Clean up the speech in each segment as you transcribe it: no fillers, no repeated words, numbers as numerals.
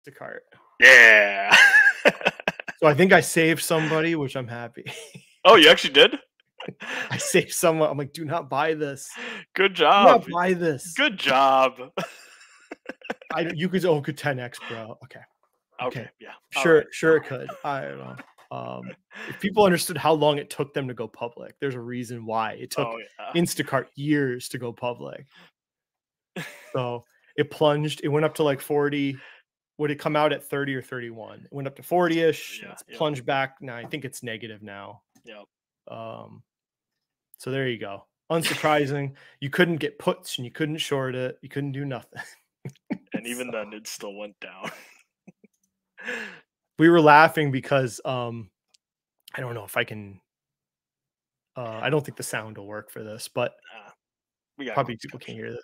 Instacart. Yeah. So I think I saved somebody, which I'm happy. Oh, you actually did? I saved someone. I'm like, do not buy this. Good Do job. not buy this. Good job. You could 10x, bro. Okay. Yeah. Sure it could. I don't know. If people understood how long it took them to go public, there's a reason why it took Instacart years to go public. So it plunged. It went up to like 40. Would it come out at 30 or 31? It went up to 40-ish. Yeah, It's plunged back. Now I think it's negative now. Yep. So there you go. Unsurprising. You couldn't get puts and you couldn't short it. You couldn't do nothing. And even then, it still went down. We were laughing because I don't know if I can. I don't think the sound will work for this, but probably people can't hear this.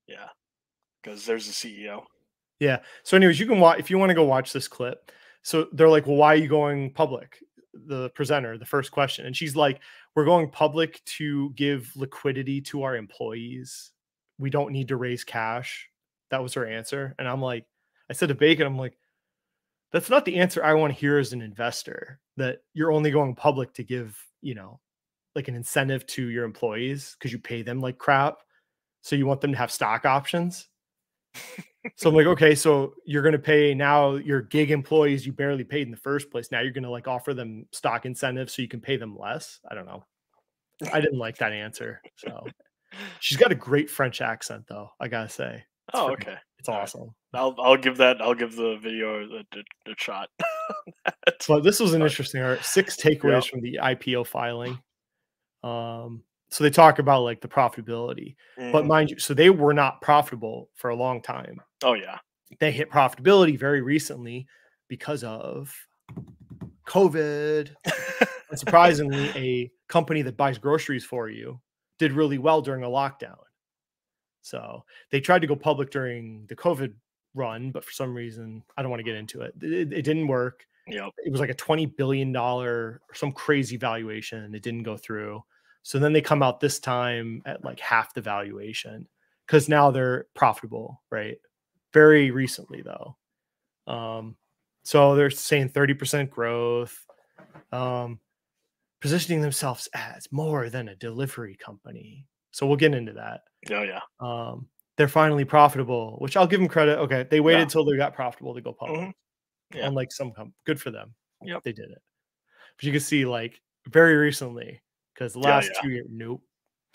Yeah, because there's the CEO. Yeah. So, anyways, you can watch if you want to go watch this clip. So they're like, "Well, why are you going public?" The presenter, the first question, and she's like, "We're going public to give liquidity to our employees. We don't need to raise cash." That was her answer, and I'm like, I said to Bacon, I'm like, that's not the answer I want to hear as an investor. That you're only going public to give, like an incentive to your employees because you pay them like crap. So you want them to have stock options. So I'm like, okay, so you're going to pay now your gig employees you barely paid in the first place. Now you're going to like offer them stock incentives so you can pay them less. I don't know. I didn't like that answer. So she's got a great French accent though. I gotta say. Okay. It's awesome. I'll give the video a shot. So this was an interesting 6 takeaways from the IPO filing. So they talk about like the profitability, but mind you, so they were not profitable for a long time. Oh yeah. They hit profitability very recently because of COVID. And surprisingly, a company that buys groceries for you did really well during a lockdown. So they tried to go public during the COVID run, but for some reason, I don't want to get into it. It didn't work. Yep. It was like a $20 billion or some crazy valuation. It didn't go through. So then they come out this time at like half the valuation because now they're profitable, right? Very recently though. So they're saying 30% growth, positioning themselves as more than a delivery company. So we'll get into that. Oh yeah. They're finally profitable, which I'll give them credit. Okay. They waited till they got profitable to go public. Yeah. Unlike some good for them. Yep. They did it. But you can see like very recently, because the last 2 years, nope.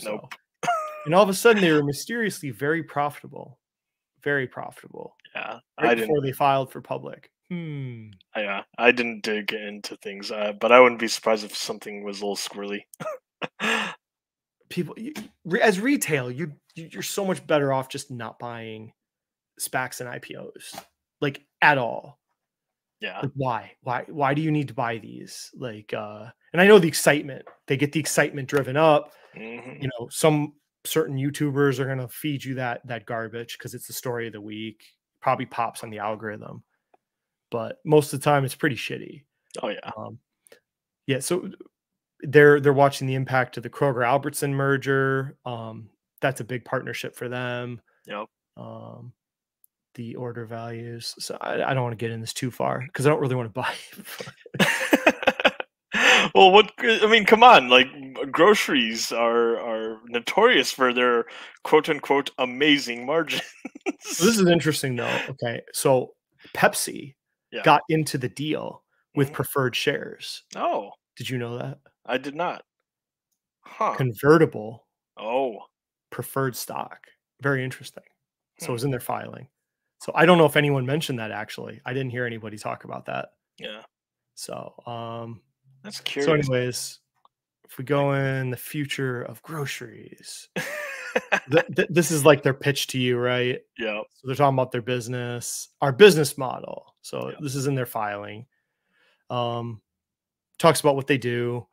So, and all of a sudden they were mysteriously very profitable. Very profitable. Yeah. Right before they filed for public. Yeah. I didn't dig into things, but I wouldn't be surprised if something was a little squirrely. People, as retail, you're so much better off just not buying SPACs and IPOs, like at all. Yeah. Like why do you need to buy these? Like, and I know the excitement, they get the excitement driven up. Some certain YouTubers are going to feed you that garbage because it's the story of the week, probably pops on the algorithm, but most of the time it's pretty shitty. Oh yeah. Yeah. So they're watching the impact of the Kroger Albertson merger. That's a big partnership for them. Yep. The order values. So I don't want to get in this too far because I don't really want to buy it. Well, come on, like groceries are notorious for their quote unquote amazing margins. So this is interesting though. Okay. So Pepsi got into the deal with preferred shares. Oh. Did you know that? I did not. Huh. Convertible. Oh. Preferred stock. Very interesting. So it was in their filing. So I don't know if anyone mentioned that actually. I didn't hear anybody talk about that. Yeah. So that's curious. So anyways, if we go in the future of groceries, this is like their pitch to you, right? Yeah. So they're talking about their business, our business model. So this is in their filing. Talks about what they do.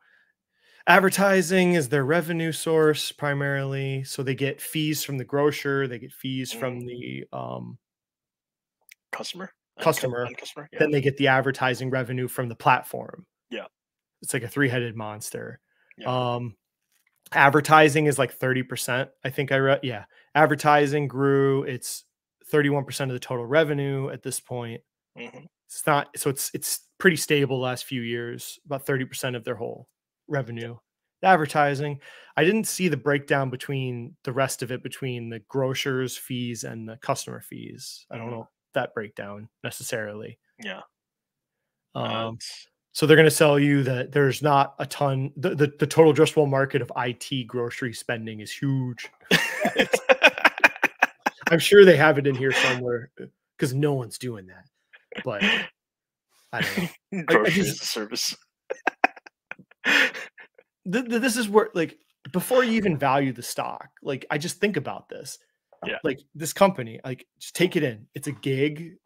Advertising is their revenue source primarily. So they get fees from the grocer. They get fees from the customer. Yeah. Then they get the advertising revenue from the platform. Yeah. It's like a 3-headed monster. Yeah. Advertising is like 30%. I think I read. Yeah. Advertising grew. It's 31% of the total revenue at this point. Hmm. It's not so it's pretty stable the last few years, about 30% of their whole revenue. Advertising, I didn't see the breakdown between the rest of it between the grocers fees and the customer fees. I don't Hmm. know that breakdown necessarily. Yeah. Um, It's so they're going to sell you that there's not a ton. The total addressable market of IT grocery spending is huge. I'm sure they have it in here somewhere because no one's doing that. But I don't know. I grocery just as a service. this is where like before you even value the stock, like I just think about this. Yeah. Like this company, like just take it in. It's a gig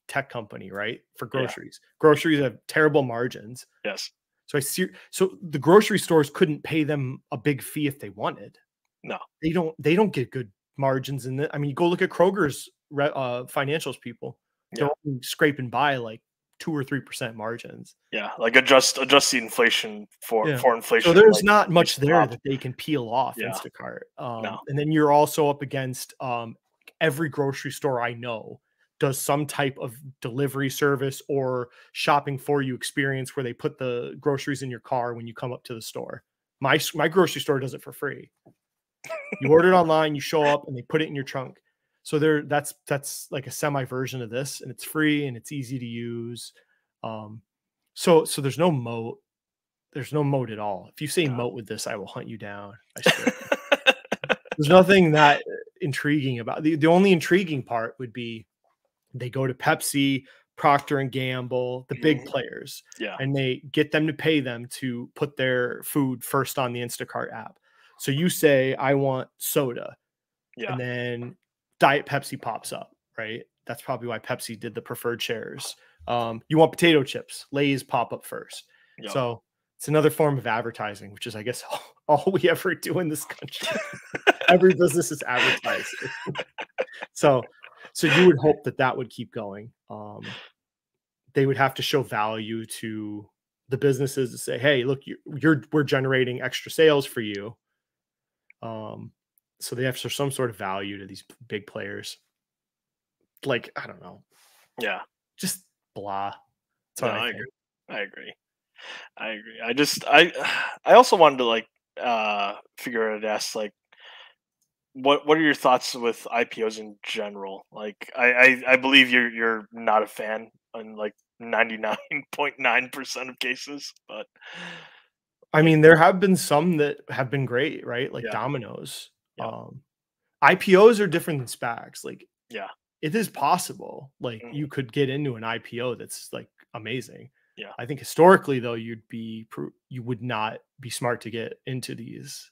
tech company, right? For Yeah. groceries. Groceries have terrible margins. Yes. So I see so the grocery stores couldn't pay them a big fee if they wanted. No. They don't get good margins in the I mean, you go look at Kroger's financials people. They're Yeah. only scraping by like 2 or 3% margins. Yeah. Like adjust the inflation Yeah. for So inflation. there's Like not much inflation there dropped. that they can peel off Yeah. Instacart. No. And then you're also up against every grocery store I know does some type of delivery service or shopping for you experience where they put the groceries in your car when you come up to the store. My grocery store does it for free. You order it online, you show up, and they put it in your trunk. So that's like a semi version of this, and it's free and it's easy to use. Um, so there's no moat. There's no moat at all. If you say No. moat with this, I will hunt you down. I swear. There's nothing that intriguing about the only intriguing part would be they go to Pepsi, Procter and Gamble, the big Mhm. players, Yeah. and they get them to pay them to put their food first on the Instacart app. So you say, I want soda, Yeah. and then Diet Pepsi pops up, right? That's probably why Pepsi did the preferred shares. You want potato chips, Lay's pop up first. Yep. So it's another form of advertising, which is, I guess, all we ever do in this country. Every business is advertising. So, so you would hope that that would keep going. They would have to show value to the businesses to say, "Hey, look, we're generating extra sales for you." Um, so they have some sort of value to these big players. Like I don't know, Yeah. just blah. That's No, what I I think. agree. I agree. I agree. I also wanted to like figure out ask like what are your thoughts with IPOs in general? Like I believe you're not a fan in like 99.9% of cases, but I like mean, there have been some that have been great, right? Like yeah, Domino's. yeah, IPOs are different than SPACs. Like yeah, it is possible. Like mhm, you could get into an IPO that's like amazing. yeah. I think historically though, you would not be smart to get into these.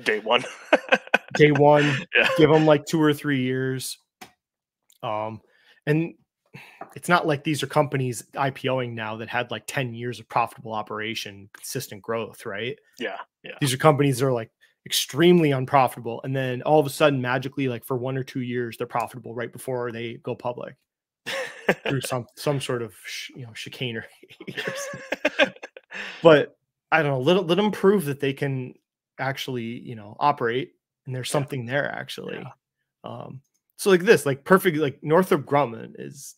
Day one. Day one, Yeah, give them like 2 or 3 years. Um, and it's not like these are companies IPOing now that had like 10 years of profitable operation, consistent growth, right? yeah, yeah. These are companies that are like extremely unprofitable. And then all of a sudden, magically, like for 1 or 2 years, they're profitable right before they go public through some sort of chicanery. But I don't know, let them prove that they can actually, operate and there's Yeah, something there yeah. actually. Um, so like this, like perfect, like Northrop Grumman is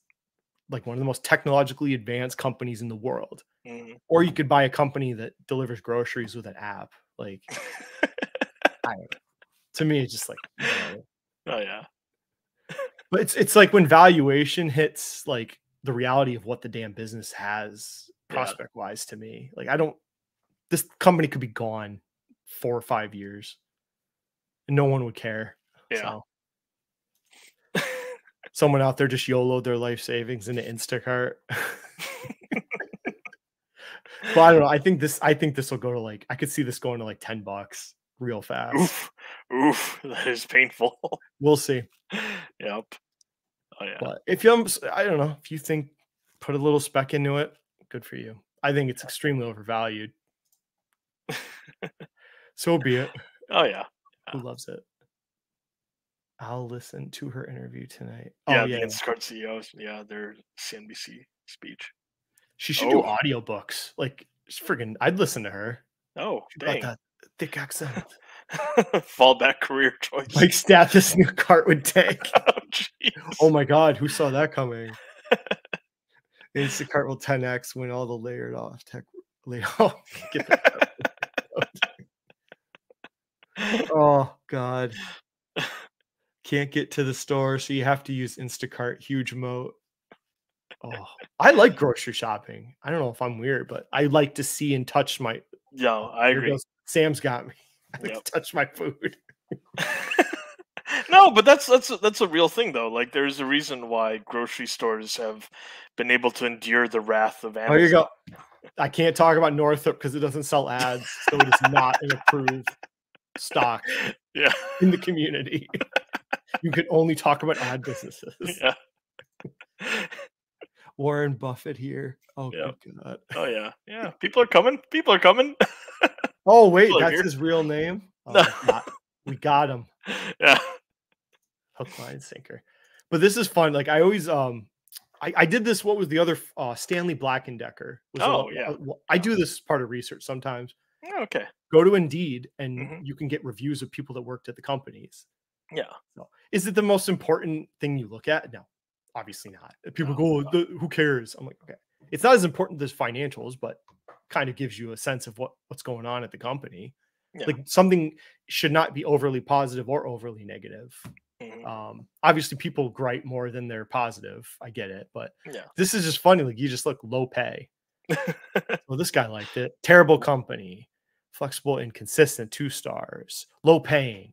like one of the most technologically advanced companies in the world. Mhm. Or you could buy a company that delivers groceries with an app. Like, I don't know. To me, it's just like whatever. Oh yeah, But it's like when valuation hits like the reality of what the damn business has yeah, prospect wise to me. Like I don't this company could be gone 4 or 5 years and no one would care. yeah. So someone out there just YOLO'd their life savings into Instacart. But I don't know. I think this will go to like I could see this going to like $10 real fast. Oof, oof. That is painful. We'll see. Yep. Oh yeah. But if you I don't know, if you think put a little spec into it, good for you. I think it's extremely overvalued. So be it. Oh yeah. Who loves it? I'll listen to her interview tonight. Oh Yeah, yeah, the yeah. Instacart CEOs. Yeah, their CNBC speech. She should do Oh, audiobooks. Like, friggin' I'd listen to her. oh, She got dang. that thick accent. Fallback career choice. Like Stathis new cart would tank. Oh, Oh jeez. my god, who saw that coming? Instacart will 10x when all the layered off tech oh, get that out. Oh god. Can't get to the store, so you have to use Instacart, huge moat. Oh, I like grocery shopping. I don't know if I'm weird, but I like to see and touch my No, oh, I there agree. goes Sam's got me. I like Yep. to touch my food. No, but that's a real thing though. Like there's a reason why grocery stores have been able to endure the wrath of Oh, here you Amazon. go. I can't talk about Northrop because it doesn't sell ads, so it is not an approved stock Yeah. in the community. You can only talk about ad businesses. Yeah. Warren Buffett here. Oh, Yeah. good god. Oh yeah. Yeah. People are coming. People are coming. Oh, wait, People are that's here. his real name? Oh, No. we got him. Yeah. Hook, line, sinker. But this is fun. Like I always I did this. What was the other Stanley Black and Decker was a Oh lot. yeah. I do this as part of research sometimes. Okay. Go to Indeed and Hmm. you can get reviews of people that worked at the companies. Yeah. So, is it the most important thing you look at? No, obviously not. People No. go, "Who cares?" I'm like, okay, it's not as important as financials, but kind of gives you a sense of what's going on at the company. Yeah. Like something should not be overly positive or overly negative. Hmm. Obviously, people gripe more than they're positive. I get it, but Yeah. this is just funny. Like you just look low pay. Well, this guy liked it. Terrible company, flexible, inconsistent, 2 stars, low paying.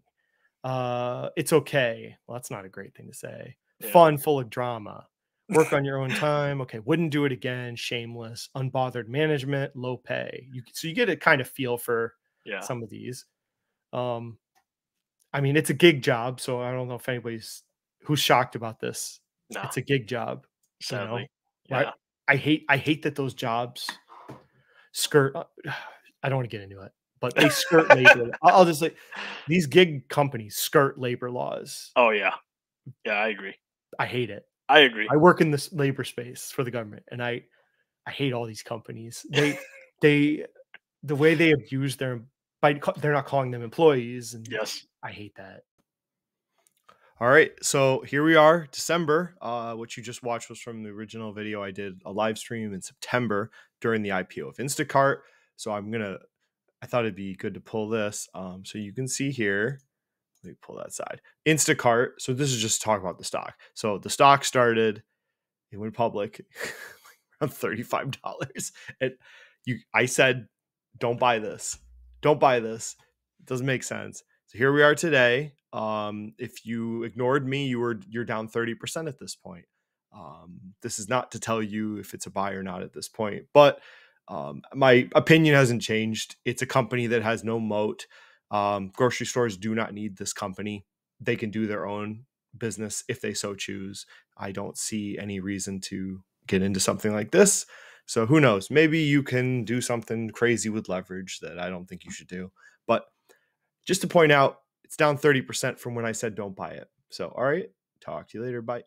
It's okay. Well, that's not a great thing to say. Yeah. Fun, full of drama. Work on your own time. Okay, wouldn't do it again. Shameless, unbothered management, low pay. So you get a kind of feel for Yeah. some of these. Um, I mean, it's a gig job, so I don't know if anybody's who's shocked about this. No. It's a gig job, you Sadly. know, right? Yeah. I hate that those jobs skirt. I don't want to get into it, but they skirt labor. I'll just say these gig companies skirt labor laws. Oh yeah. Yeah. I agree. I hate it. I agree. I work in this labor space for the government, and I hate all these companies. They the way they abuse their they're not calling them employees, and Yes. I hate that. All right, so here we are, December. What you just watched was from the original video. I did a live stream in September during the IPO of Instacart. So I thought it'd be good to pull this. So you can see here. Let me pull that side. Instacart. So this is just talk about the stock. So the stock started, it went public around $35. And I said, don't buy this. Don't buy this. It doesn't make sense. So here we are today. If you ignored me, you're down 30% at this point. This is not to tell you if it's a buy or not at this point, but my opinion hasn't changed. It's a company that has no moat. Grocery stores do not need this company. They can do their own business if they so choose. I don't see any reason to get into something like this. So who knows? Maybe you can do something crazy with leverage that I don't think you should do. But just to point out, it's down 30% from when I said don't buy it. So, all right, talk to you later. Bye.